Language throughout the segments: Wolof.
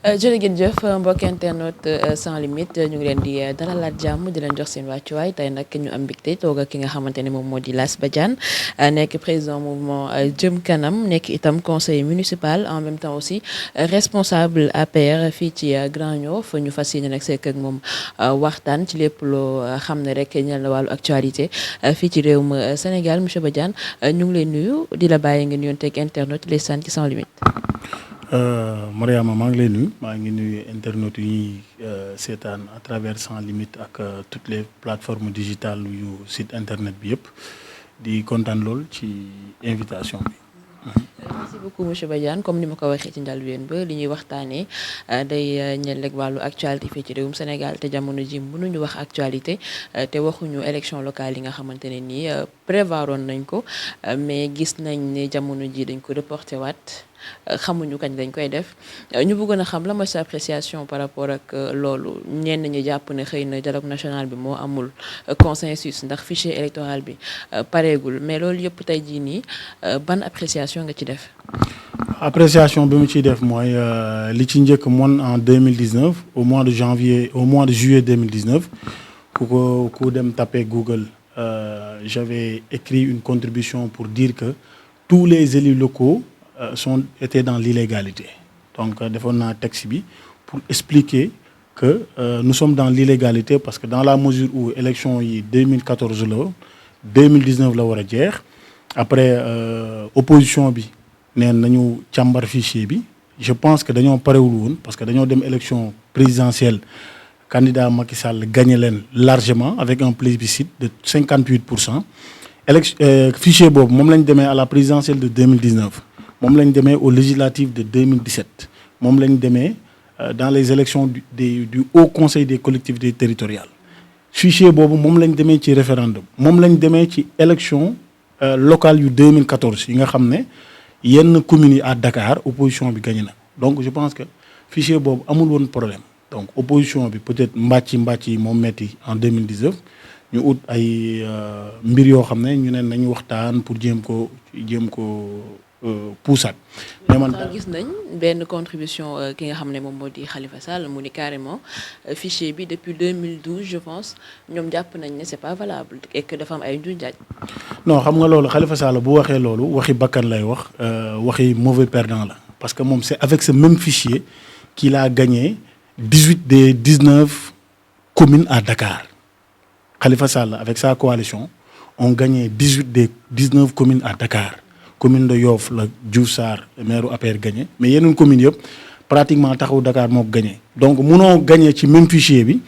jërë ngeen jëf mbokk internet sans limite ñu ngi leen di dalalaat jàmm di leen jox seen wàccuwaay tey nag ñu am mbégte toog ak ki nga xamante ne moom moo di Lass Badiane nekk président mouvement Jëm Kanam nekk itam conseiller municipal en même temps aussi responsable APR fii ci Grand Yoff ñu fas yéene nag sekk ak moom waxtaan ci lépp loo xam ne rek ñeel na wàllu actualité fii ci réewum Sénégal monsieur Badiane ñu ngi lay nuyu di la bàyyi nga nuyoon teg internet les sant ci sans limite. Mariama maa ngi lay nuyu maa ngi nuyu internautes yi ñuy seetaan à travers sans limite ak toutes les plateformes digitales yu site internet bi yëpp di kontaan lool ci invitation bi. Merci beaucoup monsieur Badiane comme ni ma ko waxee ci njëlbéen ba li ñuy waxtaanee day ñeel rek wàllu actualité fii ci réewum Sénégal te jamono ji mënuñu wax actualité te waxuñu élection locale yi nga xamante ne nii prévoiroon nañ ko mais gis nañ ne jamono ji dañ ko reporté waat. Xamuñu kañ lañ koy def ñu bëggoon a xam la mooy sa appréciation par rapport ak loolu ñenn ñi jàpp ne xëy na dialogue national bi moo amul consensus ndax fichier électoral bi pareegul mais loolu yëpp tey jii nii ban appréciation nga ci def. Appréciation bi mu ciy def mooy li ci njëkk moon en 2019 au mois de juillet 2019 ku dem taper Google j'avais écrit une contribution pour dire que tous les élus locaux étaient dans l'illégalité. Donc, defoon naa texte bi pour expliquer que nous sommes dans l'illégalité parce que dans la mesure où élection yi 2014 la 2019 la war a jeex après opposition bi neen nañu càmbar fichier bi je pense que dañoo parewul woon parce que dañoo dem élection présidentielle candidat Macky Sall gagné leen largement avec un plébiscite de 58%. Fichier boobu moom lañ demee à la présidentielle de 2019 moom lañ demee aux législatives de 2017 moom lañ demee dans les élections du Haut Conseil des collectivités territoriales fichier boobu moom lañ demee ci référendum moom lañ demee ci élection locale yu 2014 yi nga xam ne yenn communes yi à Dakar opposition bi gagné na donc je pense que fichier boobu amul woon problème donc opposition bi peut-être mbàcc yi moom metti en 2019 ñu ut ay mbir yoo xam ne ñu ne nañu waxtaan pour jéem ko puusaat. mais man gis nañ benn contribution ki nga xam ne moom moo di Khalifa Sall mu ni carrément fichier bi depuis 2012 je pense ñoom jàpp nañ ne c'est pas valable et que dafa am ay njuuj njaaj. non xam nga loolu Khalifa Sall bu waxee loolu waxi bakkan lay wax waxi mauvais perdant la parce que moom c'est avec ce même fichier qu'il a gagné 18 des 19 communes à Dakar Khalifa Sall avec sa coalition ont gagné 18 des 19 communes à Dakar. Commune de Yoff la Diouf Sarr maire APR gagné mais yeneen communes yëpp pratiquement taxawu Dakar moo ko gagné donc munoo gagné ci même fichier bi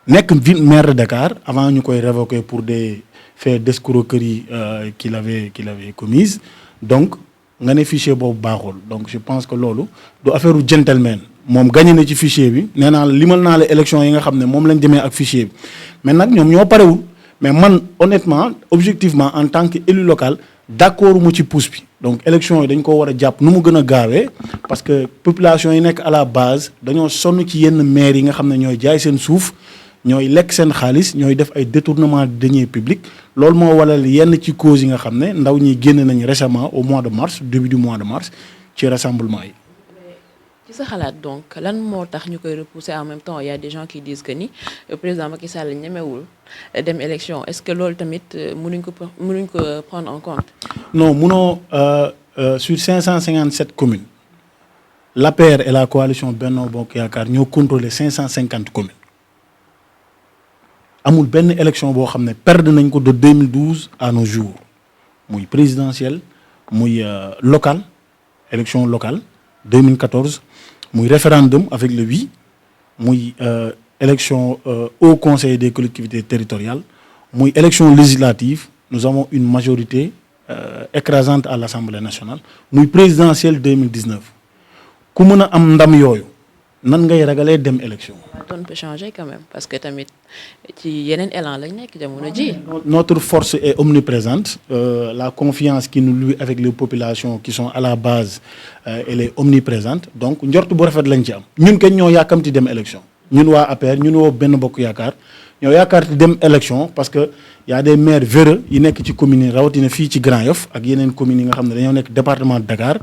nekk ville maire de Dakar avant ñu koy révoquer pour des faits d'escroquerie qu'il avait commise donc nga ne fichier boobu baaxul donc je pense que loolu du affaire u gentleman moom gagné na ci fichier bi nee naa la limal naa la élection yi nga xam ne moom lañ demee ak fichier bi mais nag ñoom ñoo parewul mais man honnêtement objectivement en tant que élu local d'accord mu ci pousse bi donc élection yi dañ ko war a jàpp nu mu gën a gaawee parce que population yi nekk à la base dañoo sonn ci yenn maires yi nga xam ne ñooy jaay seen suuf ñooy lekk seen xaalis ñooy def ay détournement de deniers publics loolu moo walal yenn ci causes yi nga xam ne ndaw ñi génn nañ récemment au mois de mars début du mois de mars ci rassemblement yi. ci sa xalaat donc lan moo tax ñu koy repousser en même temps il y a des gens qui disent que ni président Macky Sall ñemewul dem élection est-ce que loolu tamit mënuñ ko prendre en compte. non munoo sur 557 communes l'APR et la coalition Benno Bokk Yaakaar ñoo contrôler 550 communes amul benn élection boo xam ne perdre nañ ko de 2012 à nos jours muy présidentielle muy locale élection locale 2014 muy référendum avec le oui muy élection au conseil des collectivités territoriales muy élection législative nous avons une majorité écrasante à l'Assemblée nationale muy présidentielle 2019 ku mën a am ndam yooyu nan ngay ragalee dem élection. la donne peut changer quand même parce que tamit ci yeneen élan lañ nekk jamono ji. notre force est omniprésente la confiance qui nous lie avec les populations qui sont à la base elle est omniprésente donc njort bu rafet lañ ci am ñun kenn ñoo yàkkamti dem élection ñun waa APR ñun woo Benno Bokk Yaakaar ñoo yaakaar dem élection parce que y a des maires véreux yi nekk ci communes yi rawatina fii ci Grand Yoff ak yeneen communes yi nga xam ne dañoo nekk département de Dakar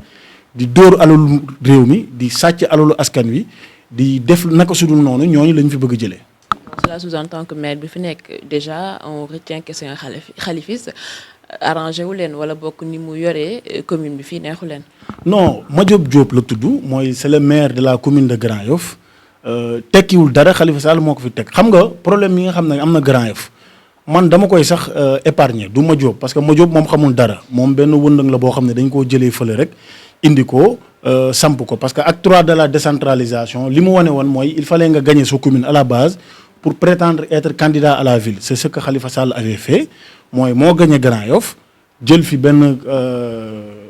di dóor alalu réew mi di sàcc alalu askan wi di def naka sudul noonu ñooñu lañ fi bëgg a jëlee. Cela sous-entend que maire bi fi nekk déjà on retient que c'est un xalifiste arrangé wu leen wala bokk ni mu yoree commune bi fii neexu leen. non Madiop Diop la tudd mooy c'est le maire de la commune de Grand Yoff tekkiwul dara Khalifa Sall moo ko fi teg xam nga problème yi nga xam ne am na Grand Yoff man dama koy sax épargner du Madiop parce que Madiop moom xamul dara moom benn wëndëng la boo xam ne dañ koo jëlee fële rek indi ko samp ko parce que acte 3 de la décentralisation li mu wane woon mooy il fallait nga gagner sa commune à la base pour prétendre être candidat à la ville c'est ce que Khalifa Sall avait fait mooy moo gagné Grand Yoff jël fi benn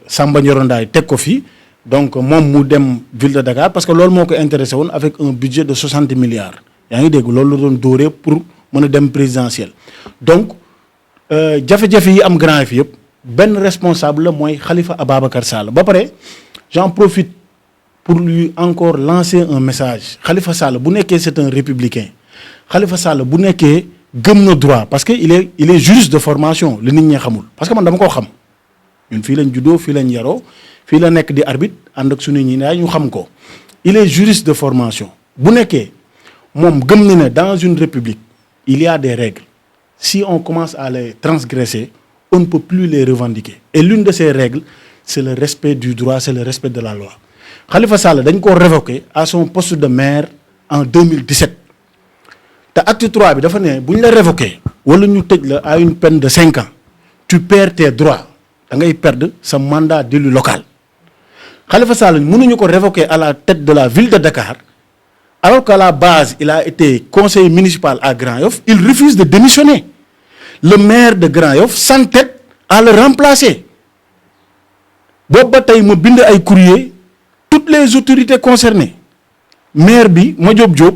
Samba Ndioro Ndaye teg ko fi donc moom mu dem ville de Dakar parce que loolu moo ko intéressé woon avec un budget de 60 milliards yaa ngi dégg loolu la doon dóoree pour mën a dem présidentiel donc jafe-jafe yi am Grand Yoff yëpp benn responsable la mooy Khalifa Ababacar Sall ba pare j'en profite pour lui encore lancer un message Khalifa Sall bu nekkee c'est un républicain Khalifa Sall bu nekkee gëm na droit parce que il est juriste de formation li nit ñi xamul parce que man dama koo xam ñun fii lañ juddoo fii lañ yaroo fii la nekk di arbitre ànd ak suñu ñi ñu xam ko il est juriste de formation bu nekkee moom gëm na ne dans une république il y a des règles si on commence à les transgresser on ne peut plus les revendiquer et l'une de ces règles c'est le respect du droit c'est le respect de la loi Khalifa Sall dañ ko révoqué à son poste de maire en 2017 te acte 3 bi dafa ne bu ñu la révoqué wala ñu tëj la à une peine de 5 ans tu perds tes droits da ngay perdre sa mandat d'élu local Khalifa Sall mënuñu ko révoquer à la tête de la ville de Dakar alors qu'à la base il a été conseiller municipal à Grand Yoff il refuse de démissionner le maire de Grand Yoff s'entête à le remplacer boobu ba tey ma bind ay courrier toutes les autorités concernées maire bi Madiop Diop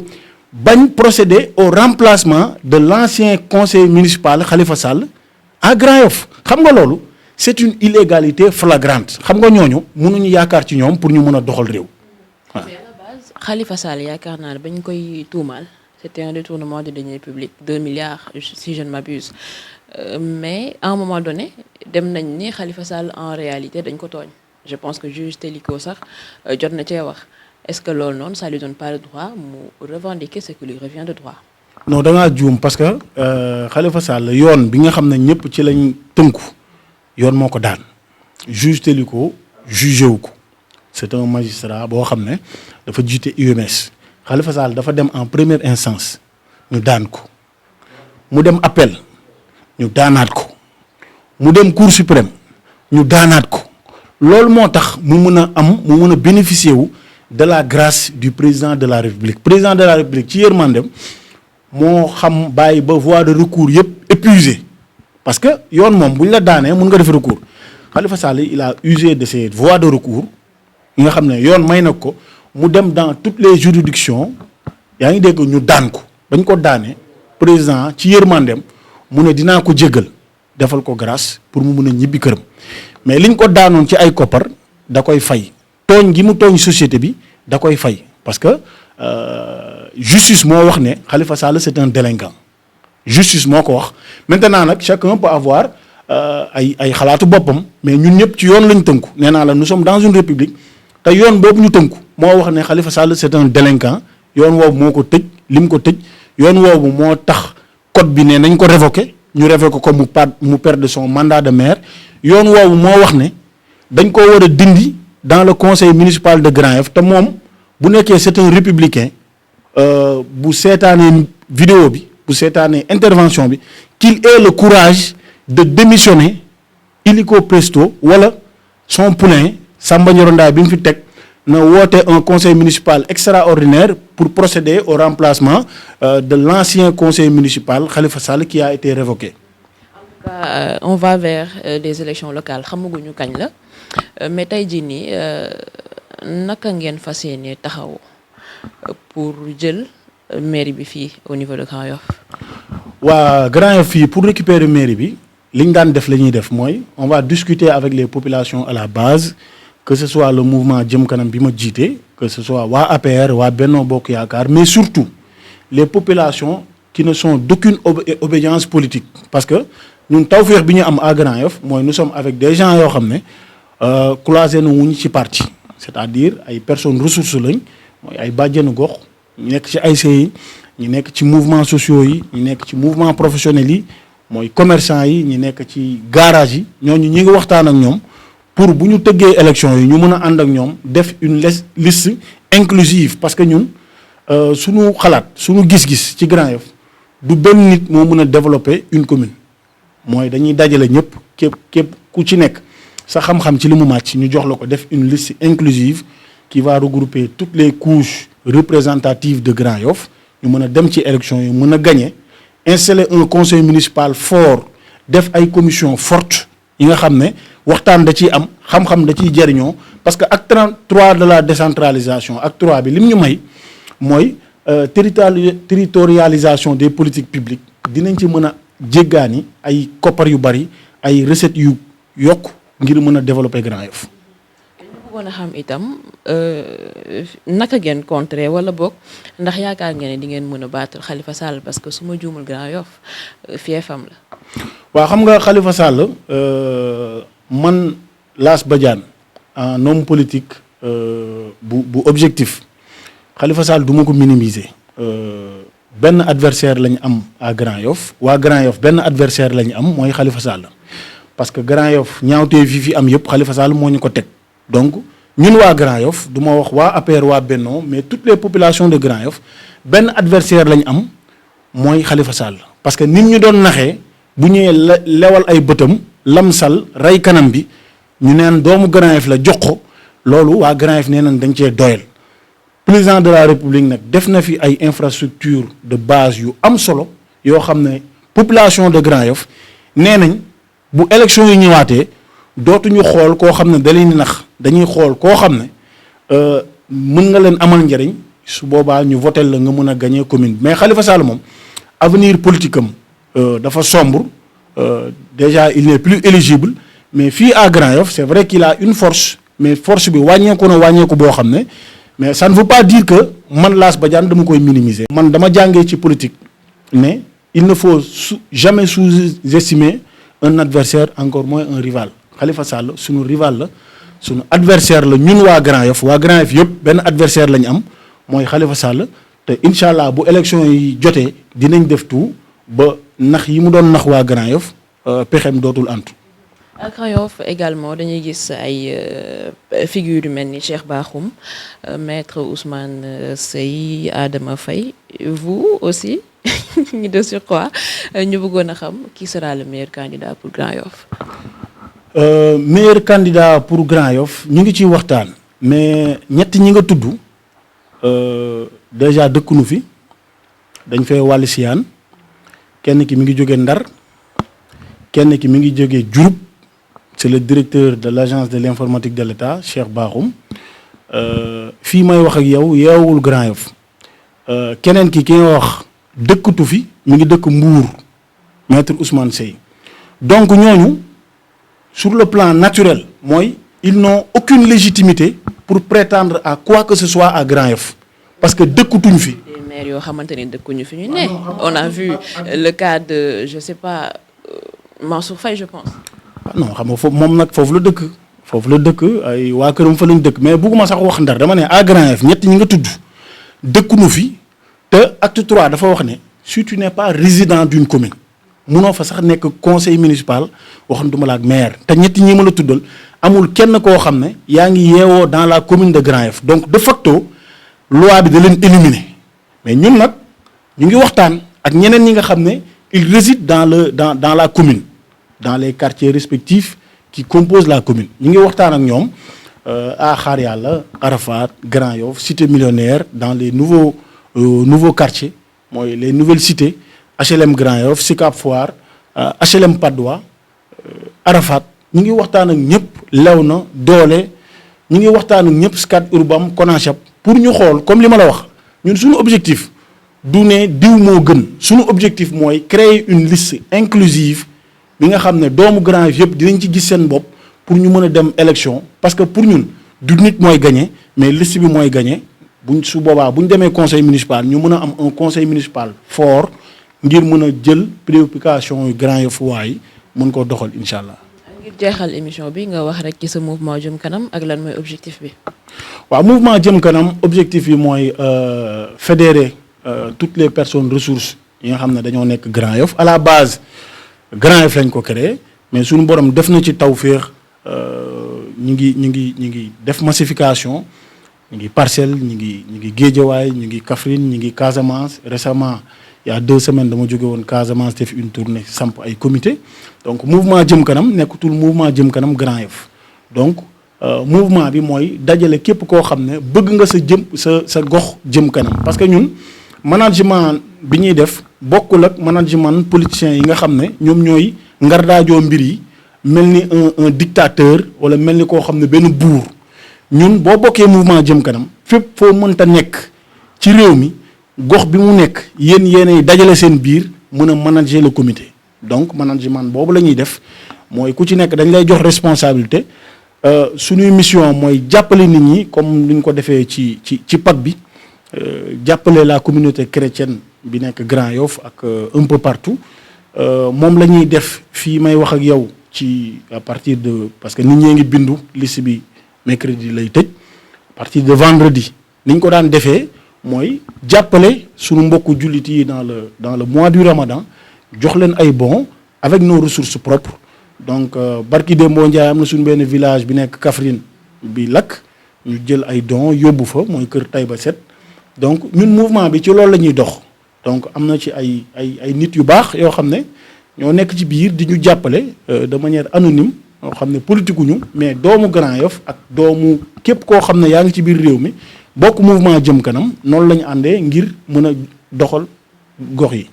bañ procéder au remplacement de l'ancien conseiller municipal Khalifa Sall à Grand Yoff xam nga loolu c'est une illégalité flagrante xam nga ñooñu mënuñu yaakaar ci ñoom pour ñu mën a doxal réew waaw. Mais à la base Khalifa Sall yaakaar naa ne bañ koy tuumaal c'était un détournement de deniers publics 2 milliards si je ne m'abuse mais à un moment donné dem nañ ni Khalifa Sall en réalité dañ ko tooñ je pense que juge Téliko sax jot na cee wax est-ce que loolu noonu ça lui donne pas le droit mu revendiquer ce qui lui revient de droit. non da ngaa juum parce que Khalifa Sall yoon bi nga xam ne ñëpp ci lañ tënku yoon moo ko daan juge Téliko jugé wu ko c'est un magistrat boo xam ne dafa jiite UMS Khalifa Sall dafa dem en première instance ñu daan ko mu dem appel ñu daanaat ko mu dem cour suprême ñu daanaat ko loolu moo tax mu mën a bénéficier wu de la grâce du président de la République président de la République ci yërmandem moo xam bàyyi ba voie de recours yëpp épuisé parce que yoon moom bu ñu la daanee mën nga def recours Khalifa Sall il a usé de ses voies de recours yi nga xam ne yoon may na ko mu dem dans toutes les juridictions yaa ngi dégg ñu daan ko bañ ko daanee président ci yërmandem mu ne dinaa ko jéggal defal ko grâce pour mu mun a ñibbi këram mais liñ ko daanoon ci ay koppar da koy fay tooñ gi mu tooñ société bi da koy fay parce que justice moo wax ne Khalifa Sall c'est un délinquant justice moo ko wax maintenant nag chacun peut avoir ay xalaatu boppam mais ñun ñëpp ci yoon lañ tënku nee naa la nous sommes dans une république te yoon boobu ñu tënku moo wax ne Khalifa Sall c'est un délinquant yoon woowu moo ko tëj lim ko tëj yoon woowu moo tax code bi ne nañ ko révoquer ñu révoquer ko mu perdre son mandat de maire yoon woowu moo wax ne dañ ko war a dindi dans le conseil municipal de Grand Yoff te moom bu nekkee c'est un républicain bu seetaanee vidéo bi bu seetaanee intervention bi qu'il ait le courage de démissionner illico presto wala son poulain Samba Ndioro Ndaye bi mu fi teg na woote un conseil municipal extraordinaire pour procéder au remplacement de l'ancien conseil municipal Khalifa Sall qui a été révoqué. En tout cas, on va vers des élections locales xamaguñu kañ la mais tey jii nii naka ngeen fas yéene taxaw pour jël mairie bi fii au niveau de Grand Yoff. waa Grand Yoff fii pour récupérer mairie bi li ñu daan def la ñuy def mooy on va discuter avec les populations à la base que ce soit le mouvement Jëm Kanam bi ma jiite que ce soit waa APR waa Benno Bokk Yaakaar mais surtout les populations qui ne sont d'aucune obédience politique parce que ñun tawfeex bi ñu am à Grand Yoff mooy nous sommes avec des gens yoo xam ne cloisés na wuñ ci parti c'est-à-dire ay personnes ressources lañ mooy ay bàjjenu gox ñu nekk ci ASC yi ñu nekk ci mouvements sociaux yi ñu nekk ci mouvement professionnels yi mooy commerçant yi ñu nekk ci garage yi ñooñu ñi ngi waxtaan ak ñoom pour bu ñu tëggee élection yi ñu mën a ànd ak ñoom def une liste inclusive parce que ñun suñu xalaat suñu gis-gis ci Grand Yoff du benn nit moo mën a développer une commune mooy dañuy dajale ñëpp képp ku ci nekk sa xam-xam ci li mu màcc ñu jox la ko def une liste inclusive qui va regrouper toutes les couches représentatives de Grand Yoff ñu mën a dem ci élection yi mën a gagner installer un conseil municipal fort def ay commission forte yi nga xam ne waxtaan da ciy am xam-xam da ciy jëriñoo parce que acte 3 de la décentralisation acte 3 bi lim ñu may mooy territorialisation des politiques publiques dinañ ci mën a jéggaani ay koppar yu bari ay recettes yu yokk ngir mën a développer Grand Yoff. bëggoon a xam itam naka ngeen contrer wala boog ndax yaakaar ngeen ne di ngeen mën a battre Khalifa Sall parce que su ma juumul Grand Yoff fiefam la. waaw xam nga Khalifa Sall man Lass Badiane un homme politique bu objectif Khalifa Sall du ma ko minimiser benn adversaire lañ am à Grand Yoff waa Grand Yoff benn adversaire lañ am mooy Khalifa Sall parce que Grand Yoff ñaawtee fi am yëpp Khalifa Sall moo ñu ko teg donc ñun waa Grand Yoff du ma wax waa APR waa Benno mais toutes les populations de Grand Yoff benn adversaire lañ am mooy Khalifa Sall parce que nit ñu doon naxee bu ñëwee lewal ay bëtam lamsal rey kanam bi ñu neen doomu Grand Yoff la jox ko loolu waa Grand Yoff nee nañ dañ cee doyal président de la République nag def na fi ay infrastructure de base yu am solo yoo xam ne population de Grand Yoff nee nañ bu élection yi ñëwaatee dootuñu xool koo xam ne da leen di nax dañuy xool koo xam ne mën nga leen amal njariñ su boobaa ñu votel la nga mën a gagner commune mais Khalifa Sall moom avenir politique am dafa sombre déjà il n'est plus éligible mais fii à Grand Yoff c'est vrai qu'il a une force mais force bi wàññeeku boo xam ne mais ça ne veut pas dire que man Lass Badiane dama koy minimiser. man dama jàngee ci politique mais il ne faut jamais sous-estimer un adversaire encore moins un rival Khalifa Sall suñu rival la suñu adversaire la ñun waa Grand Yoff yëpp benn adversaire la ñu am mooy Khalifa Sall te incha allah bu élection yi jotee dinañ def tout ba nax yi mu doon nax waa Grand Yoff pexem dootul antu. ak Grand Yoff également dañuy gis ay figures yu mel ni Cheikh Bakhoum maître Ousmane Seye Adama Faye vous aussi ñu de surcroît ñu bëggoon a xam qui sera le meilleur candidat pour Grand Yoff. Meilleur candidat pour Grand Yoff ñu ngi ciy waxtaan mais ñett ñi nga tudd déjà dëkkunu fi dañ fay wàllu siyaan kenn ki mi ngi jóge Ndar kenn ki mi ngi jóge Diouroup c'est le directeur de l'agence de l'informatique de l'État Cheikh Bakhoum fii may wax ak yow yeewul Grand Yoff keneen ki nga wax dëkkatu fi mi ngi dëkk Mbour maître Ousmane Seye donc ñooñu sur le plan naturel mooy ils n'ont aucune légitimité pour prétendre à quoi que ce soit à Grand Yoff parce que dëkkatuñ fi. des maires yoo xamante ni dëkkuñu fi ñu ne on a vu le cas de je sais pas Mansour Faye je pense. non xam nga foofu moom nag foofu la dëkk ay waa këram fa lañ dëkk mais bugguma sax wax Ndar dama ne à Grand Yoff ñett ñi nga tudd dëkkuñu fi te acte 3 dafa wax ne si tu n'es pas résident d'une commune munoo fa sax nekk conseil municipal waxantuma la ak maire te ñett ñi ma la tuddal amul kenn koo xam ne yaa ngi yeewoo dans la commune de Grand Yoff donc de facto loi bi da leen éliminer mais ñun nag ñu ngi waxtaan ak ñeneen ñi nga xam ne ils résident dans la commune dans les quartiers respectifs qui composent la commune ñu ngi waxtaan ak ñoom à Xaar Yàlla Arafat Grand Yoff Cité Millionnaire dans les nouveaux quartiers mooy les nouvelles cités HLM Grand Yoff Sicap Foire HLM Patte d'Oie Arafat ñu ngi waxtaan ak ñëpp Léona Doole ñu ngi waxtaan ak ñëpp Scat Urbam Konachap pour ñu xool comme li ma la wax ñun suñu objectif du ne diw moo gën suñu objectif mooy créer une liste inclusive bi nga xam ne doomu Grand Yoff yëpp dinañ ci gis seen bopp pour ñu mën a dem élection parce que pour ñun du nit mooy gagné mais liste bi mooy gagné buñ su boobaa bu ñu demee conseil municipal ñu mën a am un conseil municipal fort ngir mën a jël préoccupation yu Grand Yoff waay mën koo doxal incha allah. ngir jeexal émission bi nga wax rek ci sa mouvement jëm kanam ak lan mooy objectif bi. waaw mouvement jëm kanam objectif yi mooy fédérer toutes les personnes ressources yi nga xam ne dañoo nekk Grand Yoff à la base Grand Yoff lañ ko créé mais suñu borom def na ci tawféex ñu ngi def massification ñu ngi Parcelles ñu ngi Guédiawaye ñu ngi Kaffrine ñu ngi Casamance récemment il y a 2 semaines dama jóge woon Casamance def une tournée samp ay comité donc mouvement jëm kanam nekkatul mouvement jëm kanam Grand Yoff donc mouvement bi mooy dajale képp koo xam ne bëgg nga sa gox jëm kanam parce que ñun management bi ñuy def bokkul ak management politicien yi nga xam ne ñoom ñooy ngardaajoo mbir yi mel ni un dictateur wala mel ni koo xam ne benn buur ñun boo bokkee mouvement jëm kanam fépp foo mënta nekk ci réew mi gox bi mu nekk yéenay dajale seen biir mën a manager le comité donc management boobu la ñuy def mooy ku ci nekk dañ lay jox responsabilité suñuy mission mooy jàppale nit ñi comme ni ñu ko defee ci PAK bi jàppale la communauté chrétienne bi nekk Grand Yoff ak un peu partout moom la ñuy def fii may wax ak yow ci à partir de parce que nit ñee ngi bindu liste bi mercredi lay tëj à partir de vendredi ni ñu ko daan defee mooy jàppale suñu mbokku jullit yi dans le mois du Ramadan jox leen ay bons avec nos ressources propres donc barki Dembo Ndiaye am na suñu benn village bi nekk Kaffrine bi lakk ñu jël ay dons yóbbu fa mooy kër Taïba Set donc ñun mouvement bi ci loolu la ñuy dox donc am na ci ay nit yu baax yoo xam ne ñoo nekk ci biir di ñu jàppale de manière anonyme ñoo xam ne politique ñu mais doomu Grand Yoff ak doomu képp koo xam ne yaa ngi ci biir réew mi bokk mouvement jëm kanam noonu la ñu àndee ngir mën a doxal gox yi.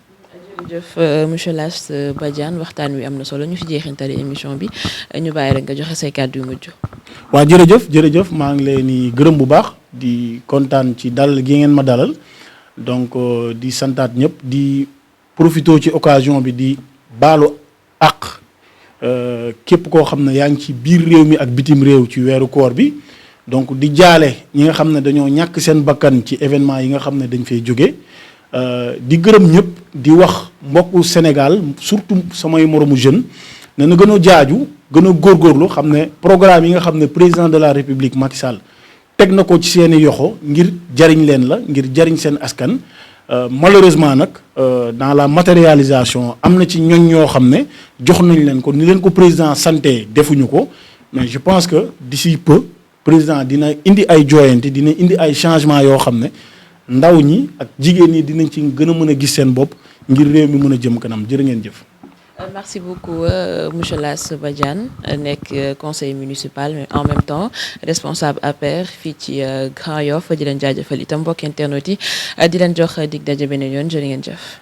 jërëjëf monsieur Lass Badiane waxtaan wi am na solo ñu fi jeexintali émission bi ñu bàyyi rek nga joxe say kàddu yu mujj. waaw jërëjëf maa ngi leen di gërëm bu baax di kontaan ci dalal gi ngeen ma dalal donc di santaat ñëpp di profité ci occasion bi di baalu àq képp koo xam ne yaa ngi ci biir réew mi ak bitim réew ci weeru koor bi donc di jaale ñi nga xam ne dañoo ñàkk seen bakkan ci événement yi nga xam ne dañ fay jóge di gërëm ñëpp di wax mbokku Sénégal surtout samay moromu jeune ne na gën a jaaju gën a góorgóorlu xam ne programme yi nga xam ne président de la République Macky Sall teg na ko ci seeni yoxo ngir jariñ leen la ngir jariñ seen askan malheureusement nag dans la matérialisation am na ci ñoñ ñoo xam ne jox nañ leen ko ni leen ko président santé defuñu ko mais je pense que d'ici peu président dina indi ay jooyante dina indi ay changement yoo xam ne ndaw ñi ak jigéen ñi dinañ ci gën a mën a gis seen bopp ngir réew mi mën a jëm kanam jërë ngeen jëf. Merci beaucoup monsieur Lass Badiane nekk conseiller municipal mais en même temps responsable APR fii ci Grand Yoff di leen jaajëfal itam mbokki internautes yi di leen jox dig daje beneen yoon jërë ngeen jëf.